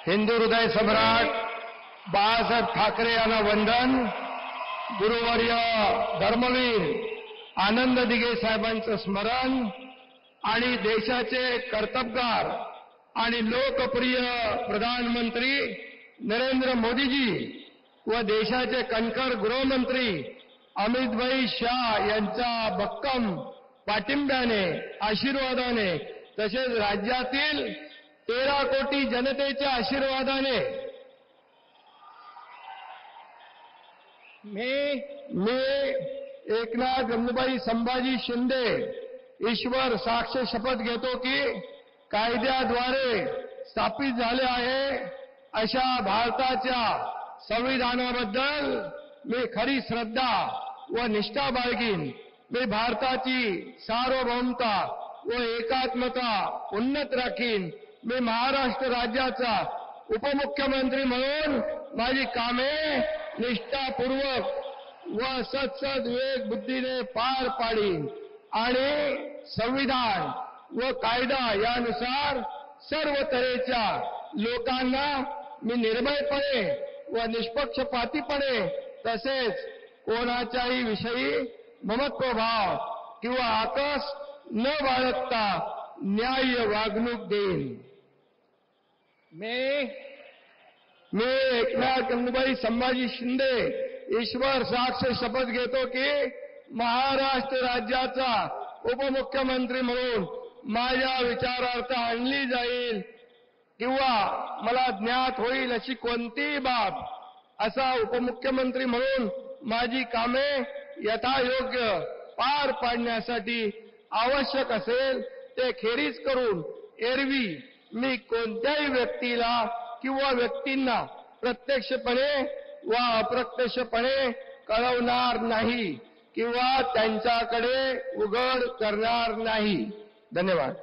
हिंदू हृदय सम्राट बाळासाहेब ठाकरे यांना वंदन. गुरुवर्य धर्मवीर आनंद दिघे साहेबांचं स्मरण आणि देशाचे कर्तबगार आणि लोकप्रिय प्रधानमंत्री नरेंद्र मोदीजी व देशाचे कणखर गृहमंत्री अमितभाई शाह यांच्या भक्कम पाठिंब्याने, आशीर्वादाने, तसेच राज्यातील 13 कोटी जनतेच्या आशीर्वादाने मी एकनाथ गंगूबाई संभाजी शिंदे ईश्वर साक्ष शपथ घेतो की कायद्याद्वारे स्थापित झाले आहे अशा भारताच्या संविधानाबद्दल मी खरी श्रद्धा व निष्ठा बाळगीन. मी भारताची सार्वभौमता व एकात्मता उन्नत राखीन. मी महाराष्ट्र राज्याचा उपमुख्यमंत्री म्हणून माझी कामे निष्ठापूर्वक व सत्सद विवेक बुद्धीने पार पाडीन आणि संविधान व कायदा यानुसार सर्व तऱ्हेच्या लोकांना मी निर्भयपणे व निष्पक्षपातीपणे तसेच कोणाच्याही विषयी ममत्वभाव किंवा आकस न बाळगता न्याय्य वागणूक देईन. मी एकनाथ गंगूबाई संभाजी शिंदे ईश्वर साक्ष शपथ घेतो की महाराष्ट्र राज्याचा उपमुख्यमंत्री म्हणून माझ्या विचारार्थ आणली जाईल किंवा मला ज्ञात होईल अशी कोणतीही बाब असा उपमुख्यमंत्री म्हणून माझी कामे यथायोग्य पार पाडण्यासाठी आवश्यक असेल ते खेरीज करून एरवी मी कोणत्याही व्यक्तीला किंवा व्यक्तींना प्रत्यक्षपणे व अप्रत्यक्षपणे कळवणार नाही किंवा त्यांच्याकडे उघड करणार नाही. धन्यवाद.